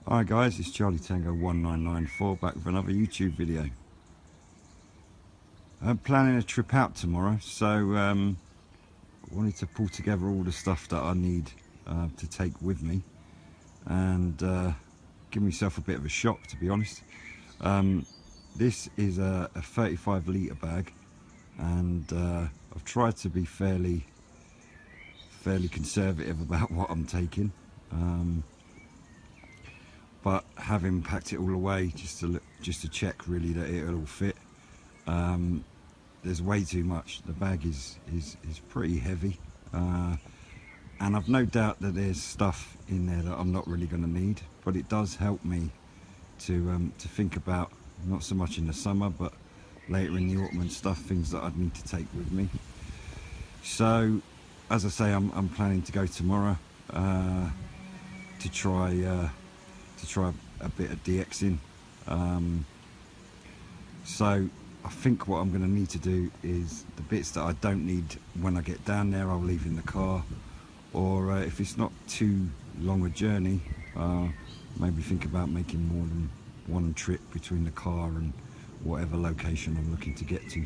Hi guys, it's Charlie Tango 1994 back with another YouTube video. I'm planning a trip out tomorrow, so I wanted to pull together all the stuff that I need to take with me and give myself a bit of a shock, to be honest. This is a 35 litre bag, and I've tried to be fairly conservative about what I'm taking. But having packed it all away just to check really that it'll all fit, there's way too much. The bag is pretty heavy, and I've no doubt that there's stuff in there that I'm not really going to need, but it does help me to think about, not so much in the summer but later in the autumn and stuff, things that I'd need to take with me. So as I say, I'm planning to go tomorrow to try a bit of DXing. So I think what I'm going to need to do is the bits that I don't need when I get down there, I'll leave in the car, or if it's not too long a journey, maybe think about making more than one trip between the car and whatever location I'm looking to get to.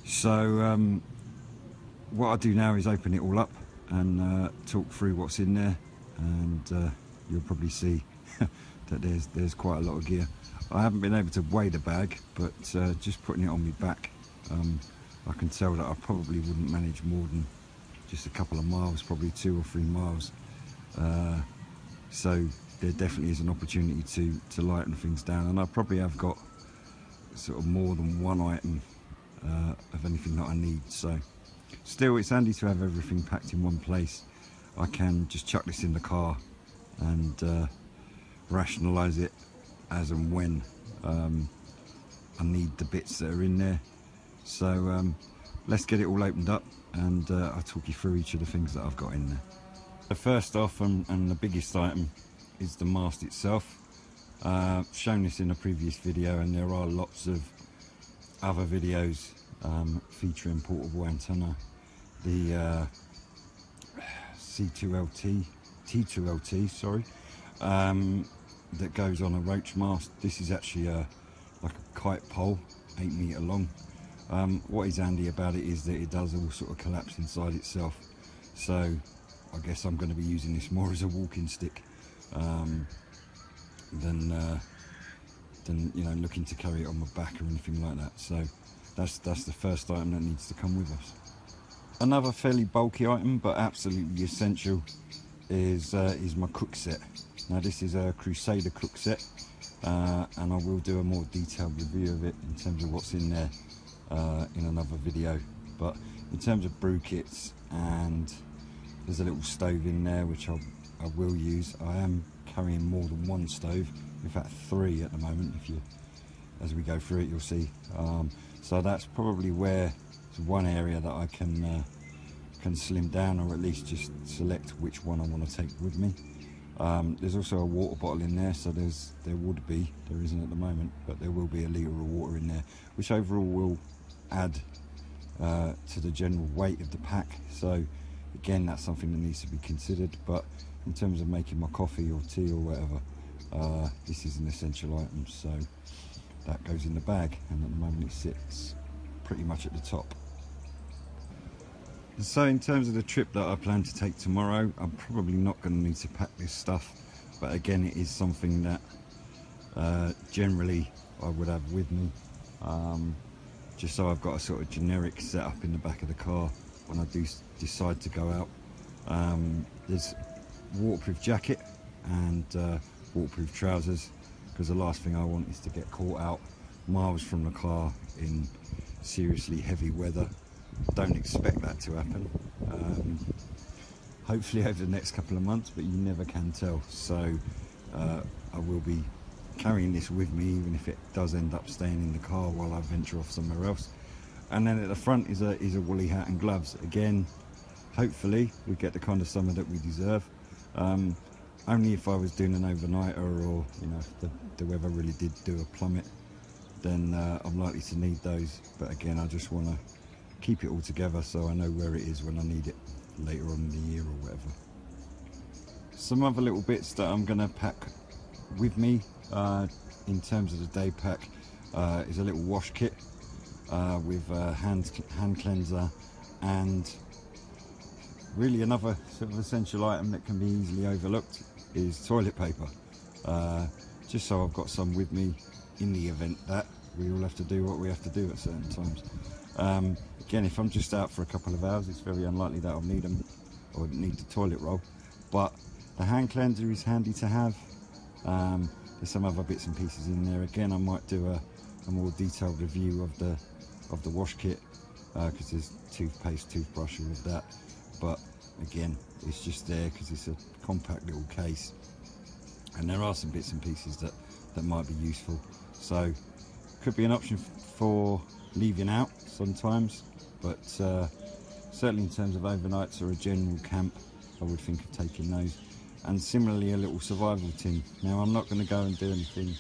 So what I do now is open it all up and talk through what's in there, and you'll probably see that there's quite a lot of gear. I haven't been able to weigh the bag, but just putting it on my back, I can tell that I probably wouldn't manage more than just a couple of miles, probably 2 or 3 miles. So there definitely is an opportunity to lighten things down, and I probably have got sort of more than one item of anything that I need. So still, it's handy to have everything packed in one place. I can just chuck this in the car and rationalise it as and when I need the bits that are in there. So let's get it all opened up, and I'll talk you through each of the things that I've got in there. So first off, and the biggest item, is the mast itself. I've shown this in a previous video, and there are lots of other videos featuring portable antenna. The T2LT, sorry, that goes on a roach mast. This is actually like a kite pole, 8 metre long. What is handy about it is that it does all sort of collapse inside itself, so I guess I'm going to be using this more as a walking stick than you know, looking to carry it on my back or anything like that. So that's the first item that needs to come with us. Another fairly bulky item but absolutely essential is my cook set. Now this is a Crusader cook set, and I will do a more detailed review of it in terms of what's in there in another video. But in terms of brew kits, and there's a little stove in there which I will use. I am carrying more than one stove, in fact 3 at the moment. As we go through it, you'll see. So that's probably where it's one area that I can slim down, or at least just select which one I want to take with me. There's also a water bottle in there, so there isn't at the moment, but there will be a litre of water in there, which overall will add to the general weight of the pack. So again, that's something that needs to be considered. But in terms of making my coffee or tea or whatever, this is an essential item, so that goes in the bag, and at the moment it sits pretty much at the top. So in terms of the trip that I plan to take tomorrow, I'm probably not going to need to pack this stuff, but again, it is something that generally I would have with me, just so I've got a sort of generic setup in the back of the car when I do decide to go out. There's waterproof jacket and waterproof trousers, because the last thing I want is to get caught out miles from the car in seriously heavy weather. Don't expect that to happen, hopefully over the next couple of months, but you never can tell. So I will be carrying this with me, even if it does end up staying in the car while I venture off somewhere else. And then at the front is a woolly hat and gloves. Again, hopefully we get the kind of summer that we deserve. Only if I was doing an overnighter, or you know, if the weather really did do a plummet, then I'm likely to need those. But again, I just want to keep it all together so I know where it is when I need it later on in the year or whatever. some other little bits that I'm going to pack with me in terms of the day pack is a little wash kit with hand cleanser, and really another sort of essential item that can be easily overlooked is toilet paper, just so I've got some with me in the event that we all have to do what we have to do at certain times. Again, if I'm just out for a couple of hours, it's very unlikely that I'll need them or need the toilet roll, but the hand cleanser is handy to have. There's some other bits and pieces in there. Again, I might do a more detailed review of the wash kit, because there's toothpaste, toothbrush, all of that, but again, it's just there because it's a compact little case, and there are some bits and pieces that might be useful, so could be an option for leaving out sometimes, but certainly in terms of overnights or a general camp, I would think of taking those. And similarly, a little survival tin. Now, I'm not going to go and do anything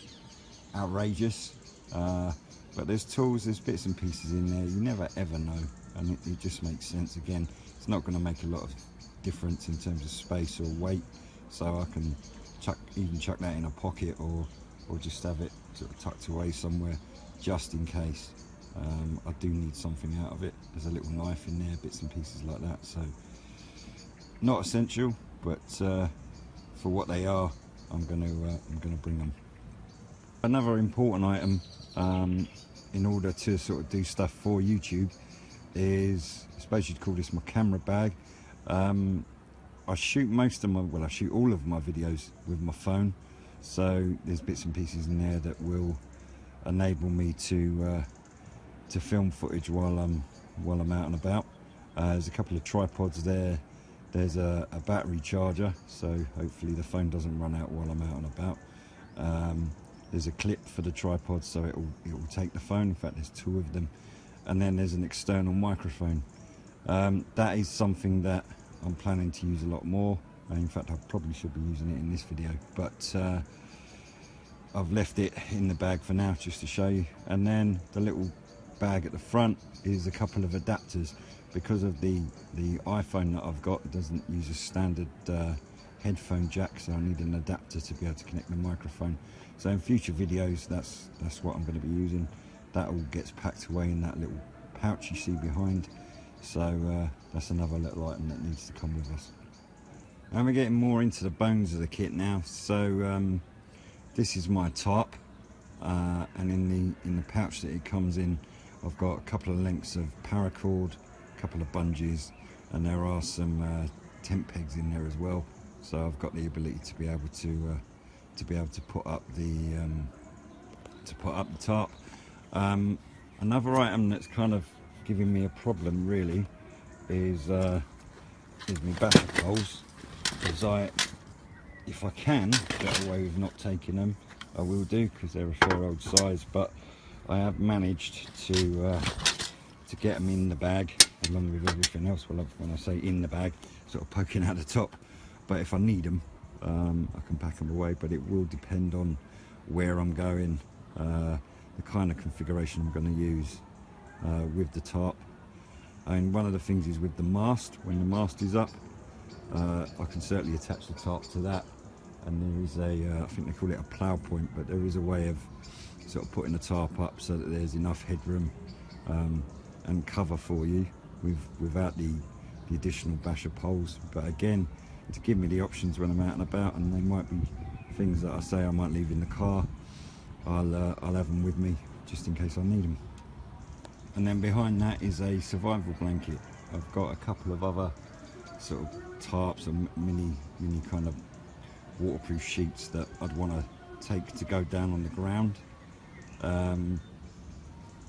outrageous, but there's tools, there's bits and pieces in there, you never ever know, and it just makes sense. Again, it's not going to make a lot of difference in terms of space or weight, so I can even chuck that in a pocket, or just have it sort of tucked away somewhere just in case I do need something out of it. There's a little knife in there, bits and pieces like that, so not essential, but for what they are, I'm going to bring them. Another important item in order to sort of do stuff for YouTube is, I suppose you'd call this my camera bag. I shoot I shoot all of my videos with my phone, so there's bits and pieces in there that will enable me to film footage while I'm out and about. There's a couple of tripods there. There's a battery charger, so hopefully the phone doesn't run out while I'm out and about. There's a clip for the tripod, so it will take the phone. In fact, there's two of them. And then there's an external microphone. That is something that I'm planning to use a lot more. In fact, I probably should be using it in this video, but I've left it in the bag for now just to show you. And then the little bag at the front is a couple of adapters. Because of the iPhone that I've got, it doesn't use a standard headphone jack, so I need an adapter to be able to connect the microphone. So in future videos, that's what I'm going to be using. That all gets packed away in that little pouch you see behind, so that's another little item that needs to come with us. And we're getting more into the bones of the kit now. So this is my tarp, and in the pouch that it comes in, I've got a couple of lengths of paracord, a couple of bungees, and there are some tent pegs in there as well. So I've got the ability to be able to put up the tarp. Another item that's kind of giving me a problem really is my basher poles. Because if I can get away with not taking them, I will do, because they're a fair old size. But I have managed to get them in the bag along with everything else. Well, when I say in the bag, sort of poking out the top. But if I need them, I can pack them away. But it will depend on where I'm going, the kind of configuration I'm going to use with the tarp. And one of the things is with the mast. When the mast is up, I can certainly attach the tarp to that. And there is I think they call it a plough point, but there is a way of sort of putting the tarp up so that there's enough headroom and cover for you without the additional basher poles. But again, to give me the options when I'm out and about, and they might be things that I say I might leave in the car, I'll have them with me just in case I need them. And then behind that is a survival blanket. I've got a couple of other sort of tarps and mini kind of waterproof sheets that I'd want to take to go down on the ground,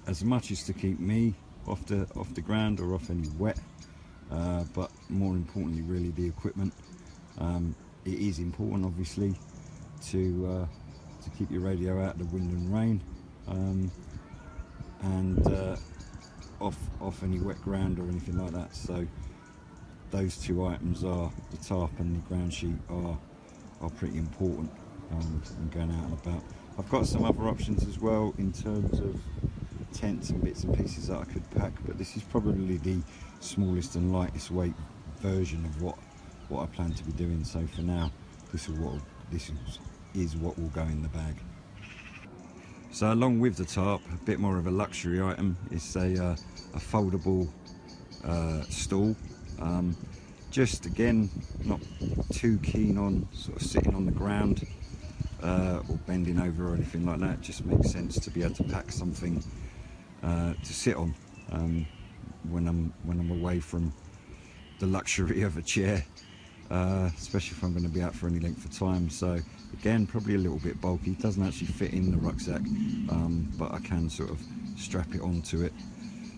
as much as to keep me off the ground or off any wet, but more importantly really the equipment. It is important obviously to keep your radio out of the wind and rain, and off any wet ground or anything like that. So those two items are the tarp and the ground sheet are pretty important when going out and about. I've got some other options as well in terms of tents and bits and pieces that I could pack, but this is probably the smallest and lightest weight version of what what I plan to be doing. So for now, this is what will go in the bag. So along with the tarp, a bit more of a luxury item is a foldable stool. Just again, not too keen on sort of sitting on the ground or bending over or anything like that. It just makes sense to be able to pack something to sit on when I'm away from the luxury of a chair, especially if I'm going to be out for any length of time. So again, probably a little bit bulky. It doesn't actually fit in the rucksack, but I can sort of strap it onto it.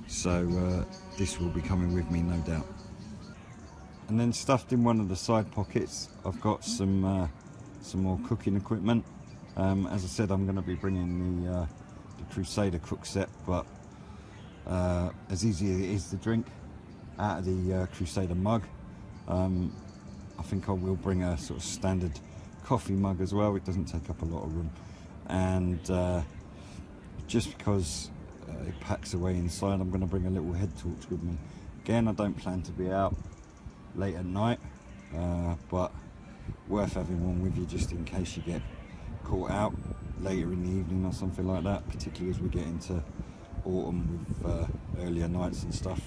So this will be coming with me, no doubt. And then stuffed in one of the side pockets, I've got some more cooking equipment. As I said, I'm going to be bringing the Crusader cook set, but as easy as it is to drink out of the Crusader mug, I think I will bring a sort of standard coffee mug as well. It doesn't take up a lot of room, and just because it packs away inside, I'm going to bring a little head torch with me. Again, I don't plan to be out late at night, but worth having one with you just in case you get caught out later in the evening or something like that, particularly as we get into autumn with earlier nights and stuff.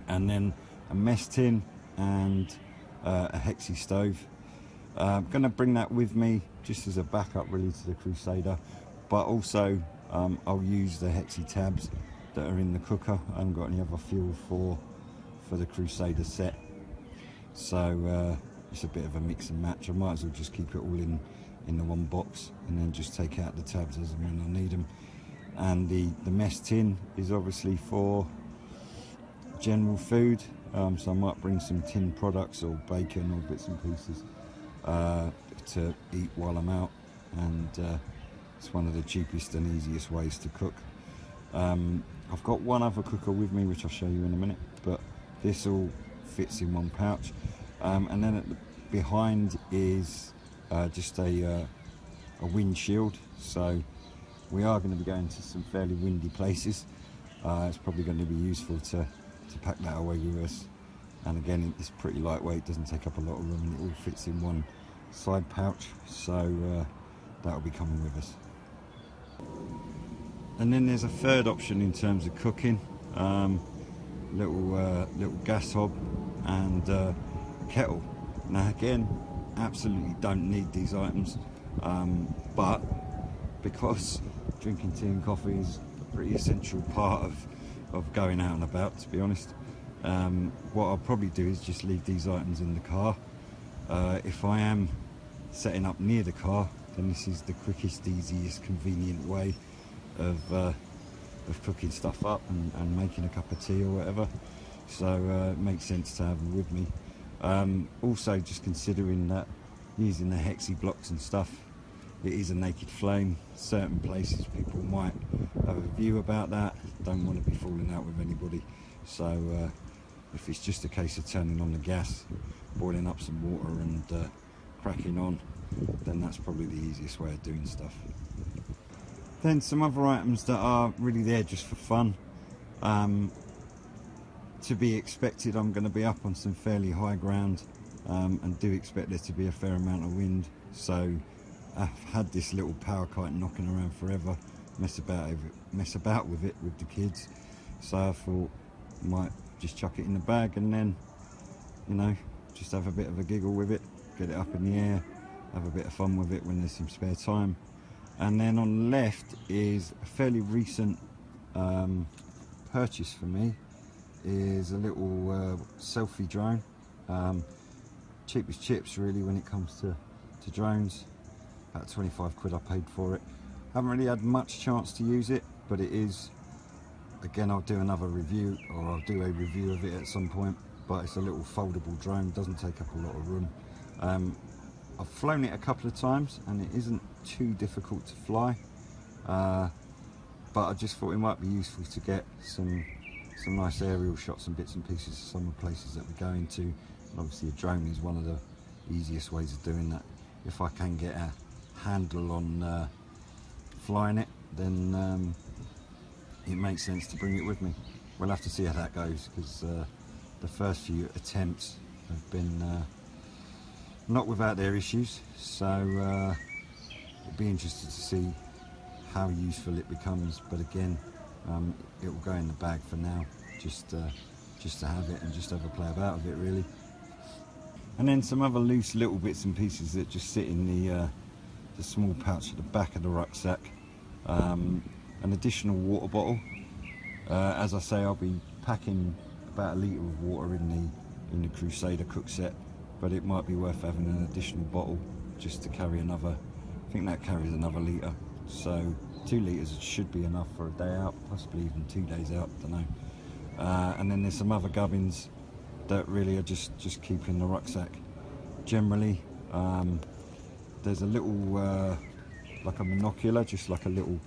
And then a mess tin and a hexi stove. I'm going to bring that with me just as a backup really to the Crusader, but also I'll use the hexi tabs that are in the cooker. I haven't got any other fuel for the Crusader set, so it's a bit of a mix and match. I might as well just keep it all in the one box and then just take out the tabs as and when I need them. And the mess tin is obviously for general food, so I might bring some tin products or bacon or bits and pieces to eat while I'm out, and it's one of the cheapest and easiest ways to cook. I've got one other cooker with me which I'll show you in a minute, but this all fits in one pouch. And then behind is just a windshield, so we are going to be going to some fairly windy places. It's probably going to be useful to pack that away with us, and again, it's pretty lightweight, doesn't take up a lot of room, and it all fits in one side pouch, so that will be coming with us. And then there's a third option in terms of cooking, little gas hob and kettle. Now again, absolutely don't need these items, but because drinking tea and coffee is a pretty essential part of going out and about, to be honest, what I'll probably do is just leave these items in the car. If I am setting up near the car, then this is the quickest, easiest, convenient way of cooking stuff up and making a cup of tea or whatever, so it makes sense to have them with me. Also, just considering that using the hexi blocks and stuff, it is a naked flame. Certain places people might have a view about that, don't want to be falling out with anybody, so if it's just a case of turning on the gas, boiling up some water and cracking on, then that's probably the easiest way of doing stuff. Then some other items that are really there just for fun. To be expected, I'm going to be up on some fairly high ground, and do expect there to be a fair amount of wind, so I've had this little power kite knocking around forever, mess about with it with the kids, so I thought I might just chuck it in the bag and then, you know, just have a bit of a giggle with it, get it up in the air, have a bit of fun with it when there's some spare time. And then on the left is a fairly recent purchase for me, is a little selfie drone. Cheap as chips really when it comes to drones. About 25 quid I paid for it. Haven't really had much chance to use it, but it is, again, I'll do another review, or I'll do a review of it at some point, but it's a little foldable drone, doesn't take up a lot of room. I've flown it a couple of times and it isn't too difficult to fly, but I just thought it might be useful to get some nice aerial shots and bits and pieces of some of the places that we're going to. And obviously a drone is one of the easiest ways of doing that. If I can get a handle on flying it, then it makes sense to bring it with me. We'll have to see how that goes, because the first few attempts have been not without their issues, so it'll be interesting to see how useful it becomes. But again, it will go in the bag for now, just to have it and just have a play about with it, really. And then some other loose little bits and pieces that just sit in the small pouch at the back of the rucksack. An additional water bottle. As I say, I'll be packing about 1 litre of water in the Crusader cook set, but it might be worth having an additional bottle just to carry another. I think that carries another litre, so 2 litres should be enough for a day out, possibly even 2 days out, I don't know. And then there's some other gubbins that really are just keeping the rucksack. Generally, there's a little like a monocular, just like a little,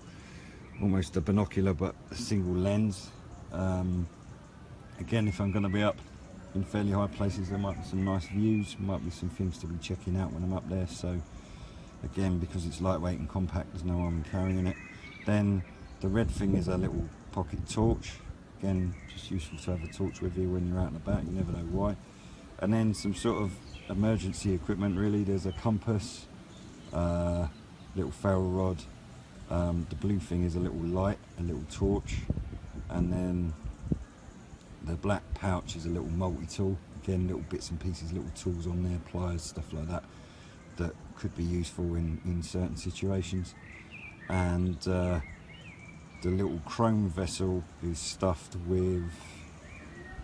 almost a binocular but a single lens. Again, if I'm going to be up in fairly high places, there might be some nice views, might be some things to be checking out when I'm up there. So again, because it's lightweight and compact, there's no harm in carrying it. Then the red thing is a little pocket torch. Again, just useful to have a torch with you when you're out and about, you never know why. And then some sort of emergency equipment, really. There's a compass, little ferro rod. The blue thing is a little light, a little torch. And then the black pouch is a little multi-tool. Again, little bits and pieces, little tools on there, pliers, stuff like that, that could be useful in certain situations. And the little chrome vessel is stuffed with,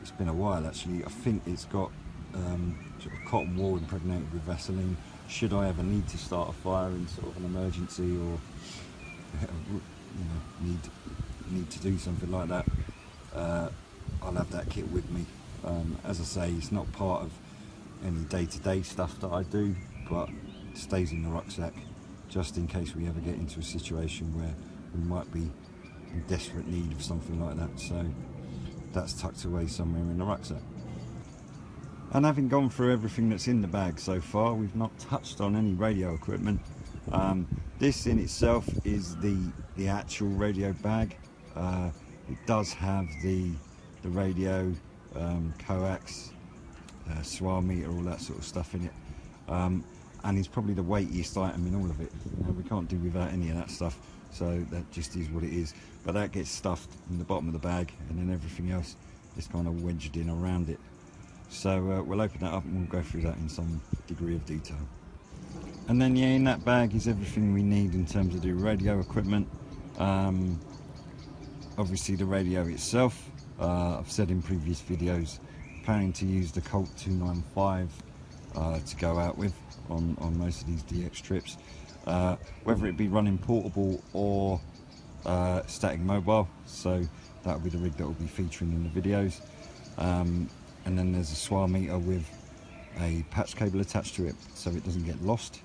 it's been a while actually, I think it's got sort of cotton wool impregnated with Vaseline. Should I ever need to start a fire in sort of an emergency, or need to do something like that, I'll have that kit with me. As I say, it's not part of any day-to-day stuff that I do, but it stays in the rucksack just in case we ever get into a situation where we might be in desperate need of something like that. So that's tucked away somewhere in the rucksack. And having gone through everything that's in the bag so far, we've not touched on any radio equipment. This in itself is the actual radio bag. It does have the radio, coax, swar meter, all that sort of stuff in it, and it's probably the weightiest item in all of it. We can't do without any of that stuff, so that just is what it is. But that gets stuffed in the bottom of the bag, and then everything else is kind of wedged in around it. So we'll open that up and we'll go through that in some degree of detail. And then, yeah, in that bag is everything we need in terms of the radio equipment. Obviously the radio itself, I've said in previous videos, planning to use the Colt 295 to go out with on most of these DX trips, whether it be running portable or static mobile, so that'll be the rig that will be featuring in the videos. And then there's a swar meter with a patch cable attached to it so it doesn't get lost.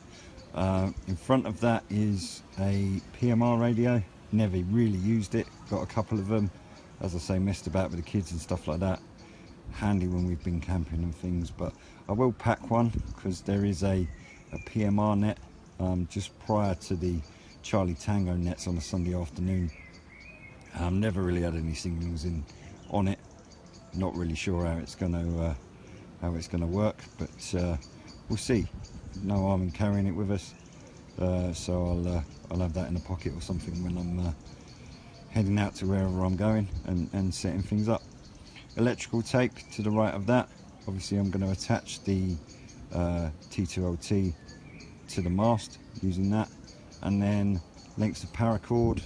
In front of that is a PMR radio. Never really used it, got a couple of them, as I say, messed about with the kids and stuff like that. Handy when we've been camping and things, but I will pack one because there is a PMR net just prior to the Charlie Tango nets on a Sunday afternoon. Never really had any signals on it. Not really sure how it's going to work, but we'll see. No harm in carrying it with us. So I'll have that in a pocket or something when I'm heading out to wherever I'm going and setting things up. Electrical tape to the right of that. Obviously I'm going to attach the T2LT to the mast using that, and then lengths of paracord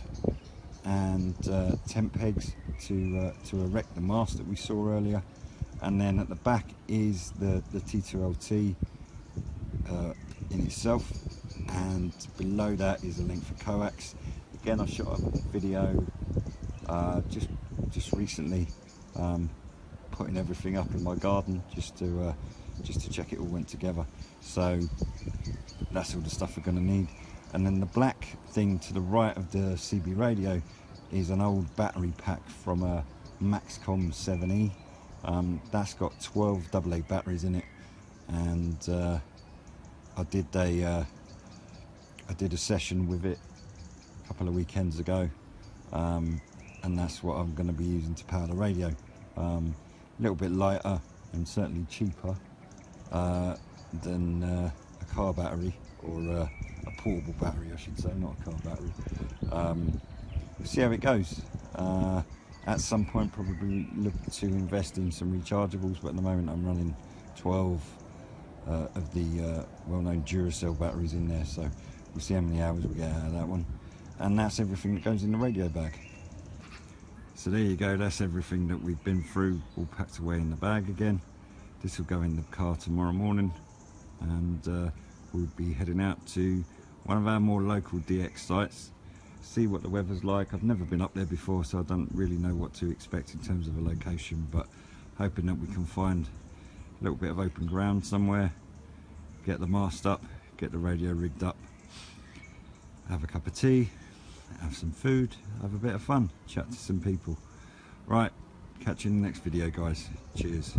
and tent pegs to erect the mast that we saw earlier. And then at the back is the T2LT in itself, and below that is a length of coax. Again, I shot a video just recently, putting everything up in my garden just to check it all went together. So that's all the stuff we're going to need. And then the black thing to the right of the CB radio is an old battery pack from a Maxcom 7E. That's got 12 AA batteries in it, and I did a session with it a couple of weekends ago, and that's what I'm going to be using to power the radio. A little bit lighter and certainly cheaper than a car battery, or a portable battery I should say, not a car battery. We'll see how it goes. At some point probably look to invest in some rechargeables, but at the moment I'm running 12 of the well-known Duracell batteries in there, so we'll see how many hours we get out of that one. And that's everything that goes in the radio bag. So there you go, that's everything that we've been through, all packed away in the bag again. This will go in the car tomorrow morning, and we'll be heading out to one of our more local DX sites, see what the weather's like. I've never been up there before, so I don't really know what to expect in terms of a location, but hoping that we can find a little bit of open ground somewhere, get the mast up, get the radio rigged up, have a cup of tea, have some food, have a bit of fun, chat to some people. Right, catch you in the next video guys, cheers.